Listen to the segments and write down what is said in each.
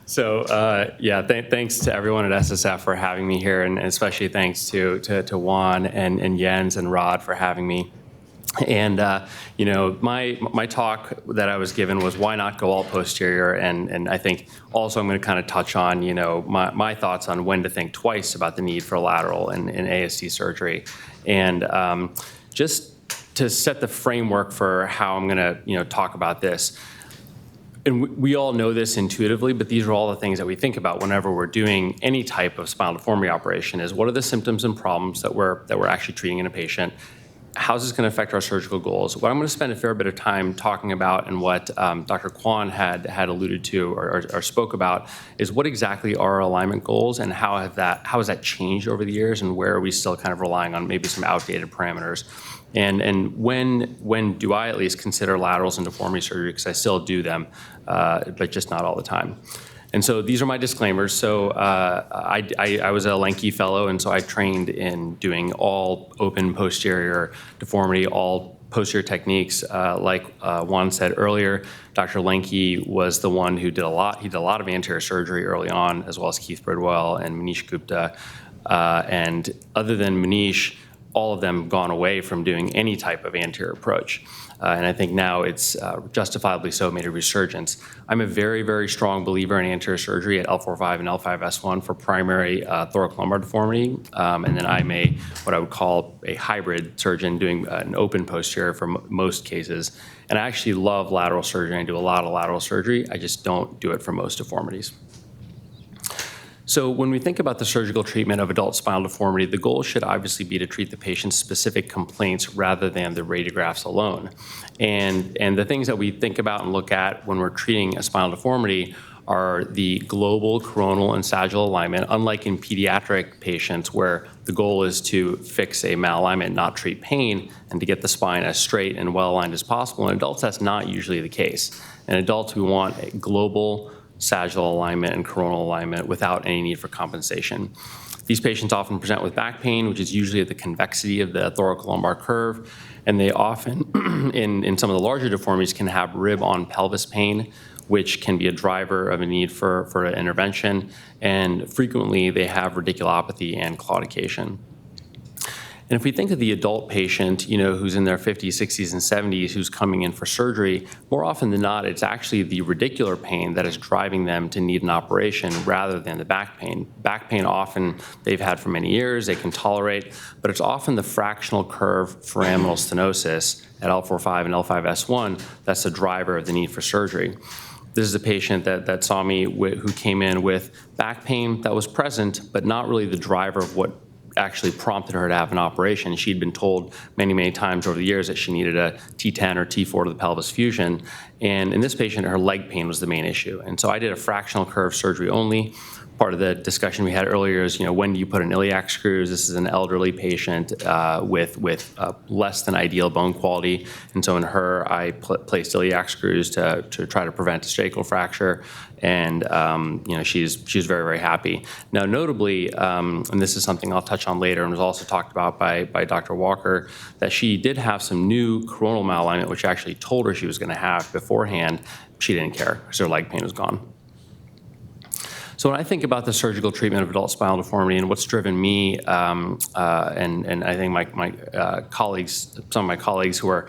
Thanks to everyone at SSF for having me here, and especially thanks to Juan and Jens and Rod for having me. And my talk that I was given was why not go all posterior, and I think also I'm going to kind of touch on my thoughts on when to think twice about the need for lateral in ASC surgery, and just to set the framework for how I'm going to talk about this. And we all know this intuitively, but these are all the things that we think about whenever we're doing any type of spinal deformity operation: is what are the symptoms and problems that we're actually treating in a patient? How's this going to affect our surgical goals? What I'm going to spend a fair bit of time talking about, and what Dr. Kwan had alluded to or spoke about, is what exactly are our alignment goals, and how has that changed over the years, and where are we still kind of relying on maybe some outdated parameters? And when do I at least consider laterals and deformity surgery? Because I still do them, but just not all the time. And so these are my disclaimers. So I was a Lenke fellow, and so I trained in doing all open posterior deformity, all posterior techniques. Like Juan said earlier, Dr. Lenke was the one who did a lot. He did a lot of anterior surgery early on, as well as Keith Bridwell and Manish Gupta. And other than Manish, all of them gone away from doing any type of anterior approach. And I think now it's justifiably so made a resurgence. I'm a very, very strong believer in anterior surgery at L4-5 and L5-S1 for primary thoracolumbar deformity. And then I'm what I would call a hybrid surgeon doing an open posterior for most cases. And I actually love lateral surgery. I do a lot of lateral surgery. I just don't do it for most deformities. So when we think about the surgical treatment of adult spinal deformity, the goal should obviously be to treat the patient's specific complaints rather than the radiographs alone. And the things that we think about and look at when we're treating a spinal deformity are the global, coronal, and sagittal alignment, unlike in pediatric patients where the goal is to fix a malalignment, not treat pain, and to get the spine as straight and well-aligned as possible. In adults, that's not usually the case. In adults, we want a global, sagittal alignment and coronal alignment without any need for compensation. These patients often present with back pain, which is usually at the convexity of the thoracolumbar curve, and they often, in some of the larger deformities, can have rib on pelvis pain, which can be a driver of a need for an intervention, and frequently they have radiculopathy and claudication. And if we think of the adult patient, who's in their 50s, 60s, and 70s, who's coming in for surgery, more often than not, it's actually the radicular pain that is driving them to need an operation rather than the back pain. Back pain often they've had for many years, they can tolerate, but it's often the fractional curve foraminal stenosis at L4-5 and L5-S1 that's the driver of the need for surgery. This is a patient that saw me who came in with back pain that was present, but not really the driver of what actually prompted her to have an operation. She'd been told many, many times over the years that she needed a T10 or T4 to the pelvis fusion. And in this patient, her leg pain was the main issue. And so I did a fractional curve surgery only. Part of the discussion we had earlier is, when do you put in iliac screws? This is an elderly patient with less than ideal bone quality. And so in her, I placed iliac screws to try to prevent a sacral fracture. And she's very, very happy. Now, notably, and this is something I'll touch on later and was also talked about by Dr. Walker, that she did have some new coronal malalignment, which I actually told her she was going to have beforehand. She didn't care because her leg pain was gone. So when I think about the surgical treatment of adult spinal deformity and what's driven me, and I think my colleagues, some of my colleagues who are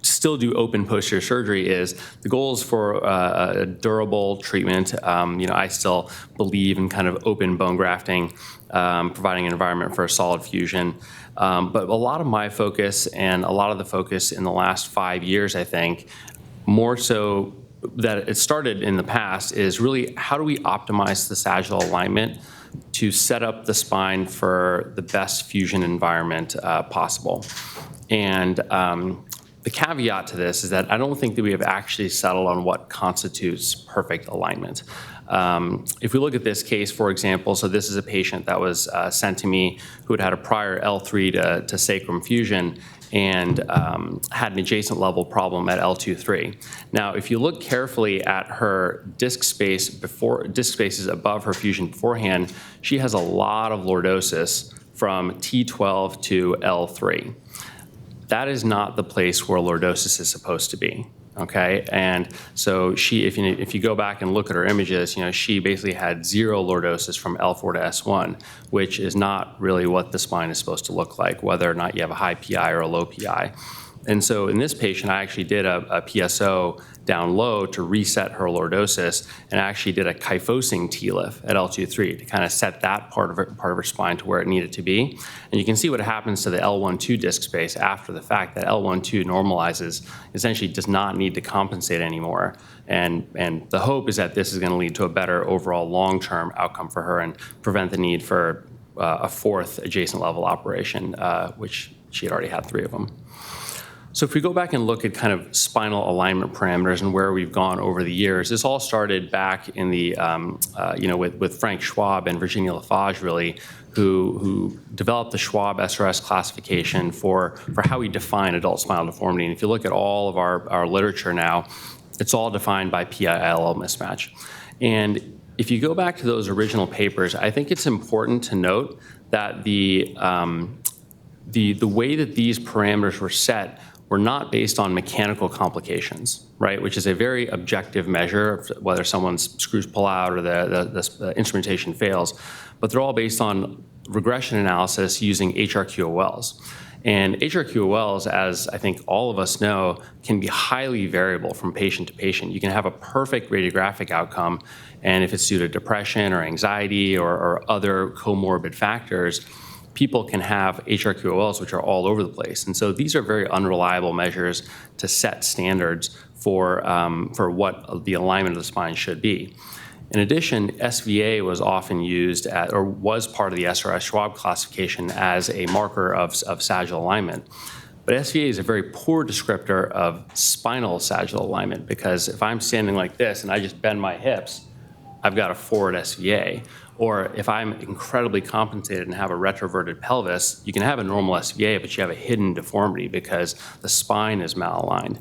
still do open posterior surgery, is the goal is for a durable treatment. I still believe in kind of open bone grafting, providing an environment for a solid fusion. But a lot of my focus and a lot of the focus in the last 5 years, I think, more so that it started in the past, is really how do we optimize the sagittal alignment to set up the spine for the best fusion environment possible. And the caveat to this is that I don't think that we have actually settled on what constitutes perfect alignment. If we look at this case, for example, so this is a patient that was sent to me who had had a prior L3 to sacrum fusion and had an adjacent level problem at L2-3. Now, if you look carefully at her disc spaces above her fusion beforehand, she has a lot of lordosis from T12 to L3. That is not the place where lordosis is supposed to be. Okay, and so if you go back and look at her images, she basically had zero lordosis from L4 to S1, which is not really what the spine is supposed to look like, whether or not you have a high PI or a low PI. And so in this patient, I actually did a PSO down low to reset her lordosis, and I actually did a kyphosing TLIF at L2-3 to kind of set that part of her spine to where it needed to be. And you can see what happens to the L1-2 disc space after the fact. That L1-2 normalizes, essentially does not need to compensate anymore. And the hope is that this is going to lead to a better overall long-term outcome for her and prevent the need for a fourth adjacent level operation, which she had already had 3 of them. So if we go back and look at kind of spinal alignment parameters and where we've gone over the years, this all started back in the, with Frank Schwab and Virginia Lafarge, really, who developed the Schwab SRS classification for how we define adult spinal deformity. And if you look at all of our literature now, it's all defined by PI-ILL mismatch. And if you go back to those original papers, I think it's important to note that the way that these parameters were set were not based on mechanical complications, right? Which is a very objective measure of whether someone's screws pull out or the instrumentation fails, but they're all based on regression analysis using HRQOLs. And HRQOLs, as I think all of us know, can be highly variable from patient to patient. You can have a perfect radiographic outcome, and if it's due to depression or anxiety or other comorbid factors, people can have HRQOLs which are all over the place. And so these are very unreliable measures to set standards for what the alignment of the spine should be. In addition, SVA was often used or was part of the SRS Schwab classification as a marker of sagittal alignment. But SVA is a very poor descriptor of spinal sagittal alignment, because if I'm standing like this and I just bend my hips, I've got a forward SVA. Or if I'm incredibly compensated and have a retroverted pelvis, you can have a normal SVA, but you have a hidden deformity because the spine is malaligned.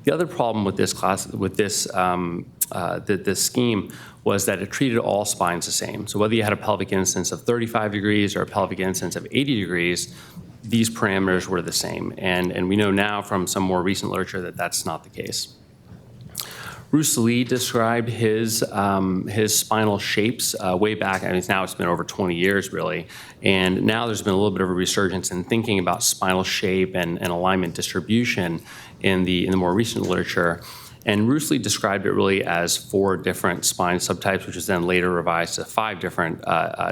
The other problem with this scheme was that it treated all spines the same. So whether you had a pelvic incidence of 35 degrees or a pelvic incidence of 80 degrees, these parameters were the same. And we know now from some more recent literature that that's not the case. Bruce Lee described his spinal shapes way back. I mean, now it's been over 20 years, really. And now there's been a little bit of a resurgence in thinking about spinal shape and alignment distribution in the more recent literature. And Bruce Lee described it really as 4 different spine subtypes, which was then later revised to 5 different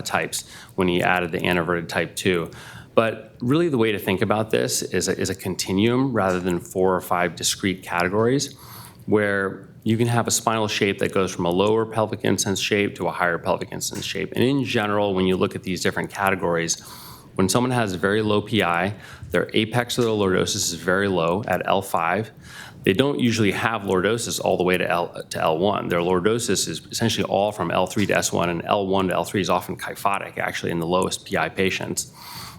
types when he added the anteverted type 2. But really the way to think about this is a continuum rather than 4 or 5 discrete categories, where you can have a spinal shape that goes from a lower pelvic incidence shape to a higher pelvic incidence shape. And in general, when you look at these different categories, when someone has very low PI, their apex of the lordosis is very low at L5. They don't usually have lordosis all the way to L1. Their lordosis is essentially all from L3 to S1, and L1 to L3 is often kyphotic, actually, in the lowest PI patients.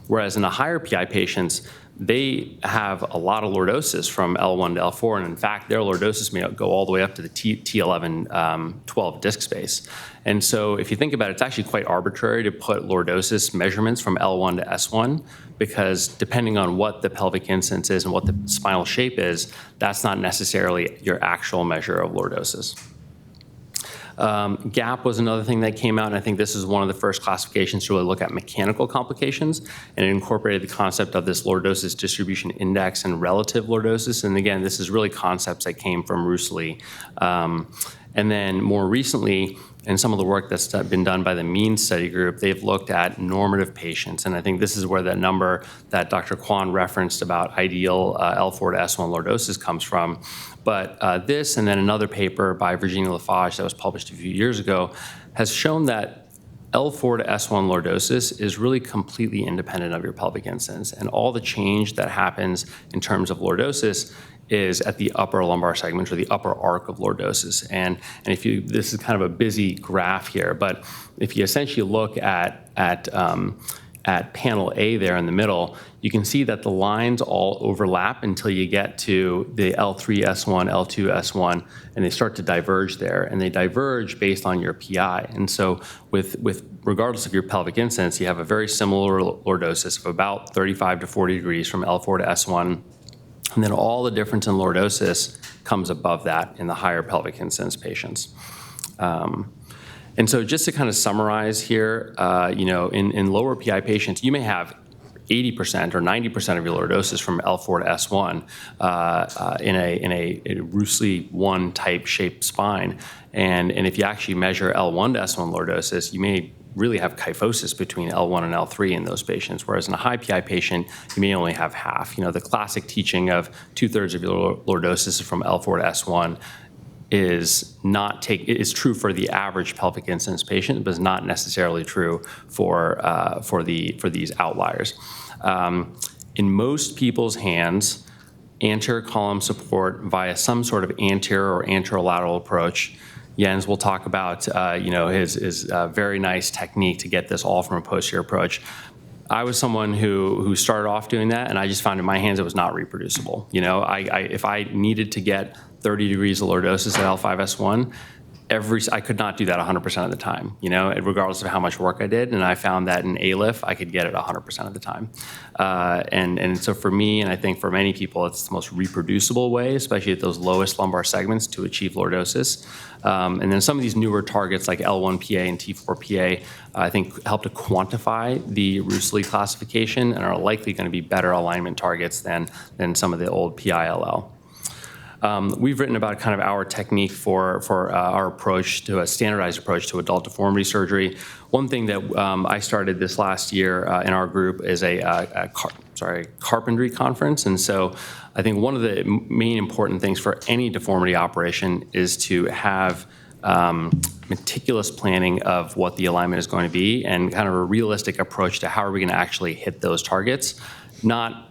Whereas in the higher PI patients, they have a lot of lordosis from L1 to L4, and in fact, their lordosis may go all the way up to the T11, 12 disc space. And so if you think about it, it's actually quite arbitrary to put lordosis measurements from L1 to S1, because depending on what the pelvic incidence is and what the spinal shape is, that's not necessarily your actual measure of lordosis. GAP was another thing that came out, and I think this is one of the first classifications to really look at mechanical complications, and it incorporated the concept of this lordosis distribution index and relative lordosis. And again, this is really concepts that came from Bruce Lee. And then more recently, in some of the work that's been done by the MEAN study group, they've looked at normative patients. And I think this is where that number that Dr. Kwan referenced about ideal L4 to S1 lordosis comes from. But this and then another paper by Virginia Lafarge that was published a few years ago has shown that L4 to S1 lordosis is really completely independent of your pelvic incidence. And all the change that happens in terms of lordosis is at the upper lumbar segment or the upper arc of lordosis. And if you, this is kind of a busy graph here, but if you essentially look at panel A there in the middle, you can see that the lines all overlap until you get to the L3 S1, L2 S1, and they start to diverge there. And they diverge based on your PI. And so with regardless of your pelvic incidence, you have a very similar lordosis of about 35 to 40 degrees from L4 to S1. And then all the difference in lordosis comes above that in the higher pelvic incidence patients. And so just to kind of summarize here, in lower PI patients, you may have 80% or 90% of your lordosis from L4 to S1 in a Rusley 1 type shaped spine. And if you actually measure L1 to S1 lordosis, you may really have kyphosis between L1 and L3 in those patients, whereas in a high PI patient, you may only have half. The classic teaching of 2/3 of your lordosis is from L4 to S1 is true for the average pelvic incidence patient, but is not necessarily true for these outliers. In most people's hands, anterior column support via some sort of anterior or anterolateral approach. Jens will talk about his very nice technique to get this all from a posterior approach. I was someone who started off doing that, and I just found in my hands it was not reproducible. If I needed to get 30 degrees of lordosis at L5-S1, I could not do that 100% of the time, regardless of how much work I did. And I found that in ALIF, I could get it 100% of the time. And so for me, and I think for many people, it's the most reproducible way, especially at those lowest lumbar segments, to achieve lordosis. And then some of these newer targets like L1PA and T4PA, I think help to quantify the Rusley classification and are likely going to be better alignment targets than some of the old PILL. We've written about kind of our technique for our approach to a standardized approach to adult deformity surgery. One thing that I started this last year in our group is a carpentry conference. And so I think one of the main important things for any deformity operation is to have meticulous planning of what the alignment is going to be and kind of a realistic approach to how are we going to actually hit those targets. Not,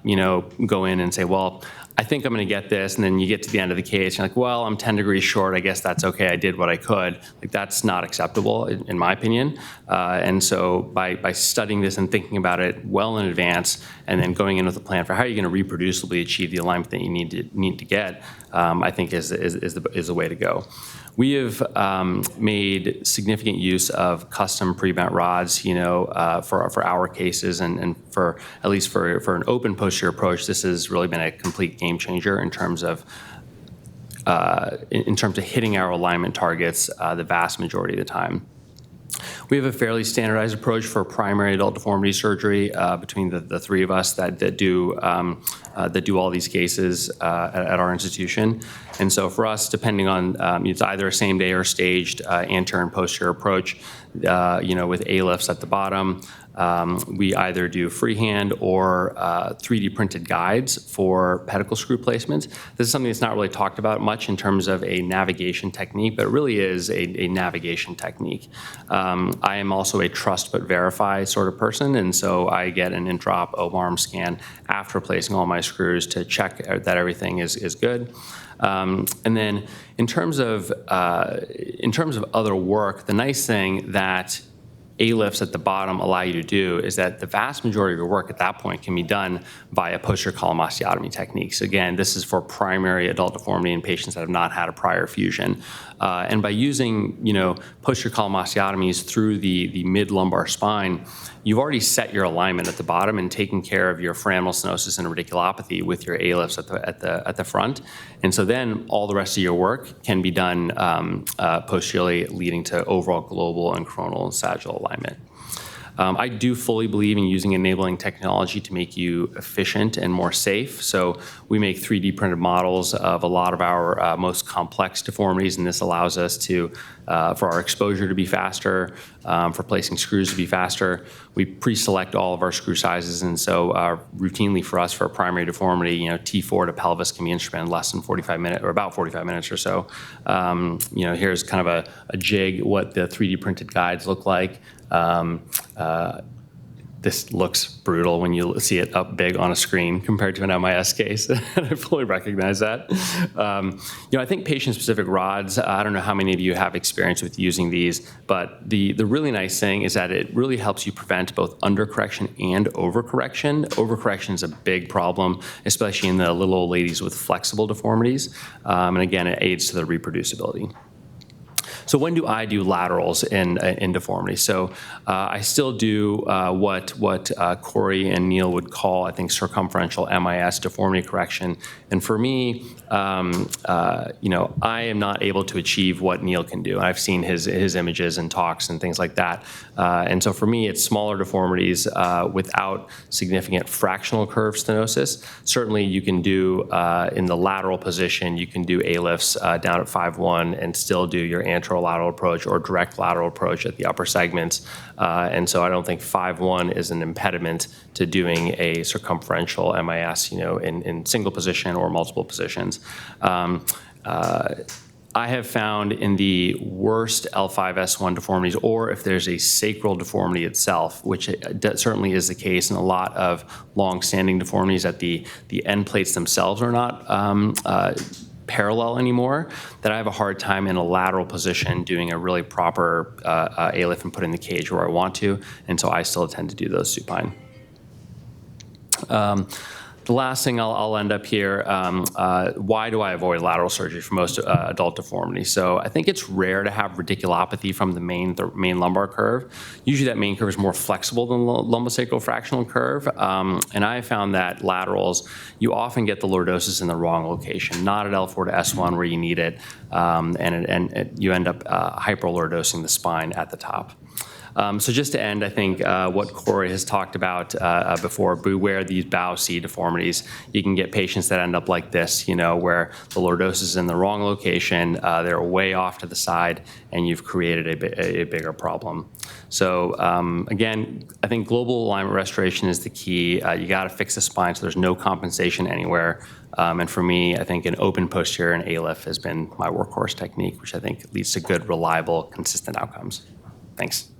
go in and say, well, I think I'm going to get this, and then you get to the end of the case, you're like, well, I'm 10 degrees short, I guess that's okay, I did what I could. That's not acceptable, in my opinion. And so by studying this and thinking about it well in advance, and then going in with a plan for how you're going to reproducibly achieve the alignment that you need to get, I think is the way to go. We have made significant use of custom pre-bent rods, for our cases, and for at least for an open posterior approach, this has really been a complete game changer in terms of hitting our alignment targets the vast majority of the time. We have a fairly standardized approach for primary adult deformity surgery between the three of us that do all these cases at our institution. And so for us, depending on, it's either a same day or staged anterior and posterior approach, with ALIFs at the bottom. We either do freehand or 3D printed guides for pedicle screw placements. This is something that's not really talked about much in terms of a navigation technique, but it really is a navigation technique. I am also a trust but verify sort of person, and so I get an in-drop O-arm scan after placing all my screws to check that everything is good. And then in terms of other work, the nice thing that ALIFs at the bottom allow you to do is that the vast majority of your work at that point can be done via posterior column osteotomy techniques. Again, this is for primary adult deformity in patients that have not had a prior fusion. And by using, posterior column osteotomies through the mid-lumbar spine, you've already set your alignment at the bottom and taken care of your foraminal stenosis and radiculopathy with your ALIFs at the front. And so then all the rest of your work can be done posteriorly, leading to overall global and coronal and sagittal alignment. I do fully believe in using enabling technology to make you efficient and more safe. So we make 3D printed models of a lot of our most complex deformities, and this allows us to, for our exposure to be faster, for placing screws to be faster. We pre-select all of our screw sizes, and so routinely for us, for a primary deformity, T4 to pelvis can be instrumented in less than 45 minutes, or about 45 minutes or so. Here's kind of a jig, what the 3D printed guides look like. This looks brutal when you see it up big on a screen compared to an MIS case. I fully recognize that. I think patient-specific rods, I don't know how many of you have experience with using these, but the really nice thing is that it really helps you prevent both undercorrection and overcorrection. Overcorrection is a big problem, especially in the little old ladies with flexible deformities. And again, it aids to the reproducibility. So when do I do laterals in deformity? So I still do what Corey and Neil would call, I think, circumferential MIS deformity correction. And for me, I am not able to achieve what Neil can do. I've seen his images and talks and things like that. And so for me, it's smaller deformities without significant fractional curve stenosis. Certainly you can do in the lateral position, you can do A-lifts down at 5'1" and still do your anterolateral approach or direct lateral approach at the upper segments. And so I don't think 5'1" is an impediment to doing a circumferential MIS, in single position or multiple positions. I have found in the worst L5-S1 deformities, or if there's a sacral deformity itself, which certainly is the case in a lot of long-standing deformities, that the end plates themselves are not parallel anymore, that I have a hard time in a lateral position doing a really proper A-lift and put in the cage where I want to, and so I still tend to do those supine. The last thing I'll end up here, why do I avoid lateral surgery for most adult deformities? So I think it's rare to have radiculopathy from the main lumbar curve. Usually that main curve is more flexible than the lumbosacral fractional curve. And I found that laterals, you often get the lordosis in the wrong location, not at L4 to S1 where you need it, and you end up hyperlordosing the spine at the top. So just to end, I think what Corey has talked about before, beware these bow C deformities. You can get patients that end up like this, where the lordosis is in the wrong location, they're way off to the side, and you've created a bigger problem. So again, I think global alignment restoration is the key. You got to fix the spine so there's no compensation anywhere. And for me, I think an open posterior and A-lift has been my workhorse technique, which I think leads to good, reliable, consistent outcomes. Thanks.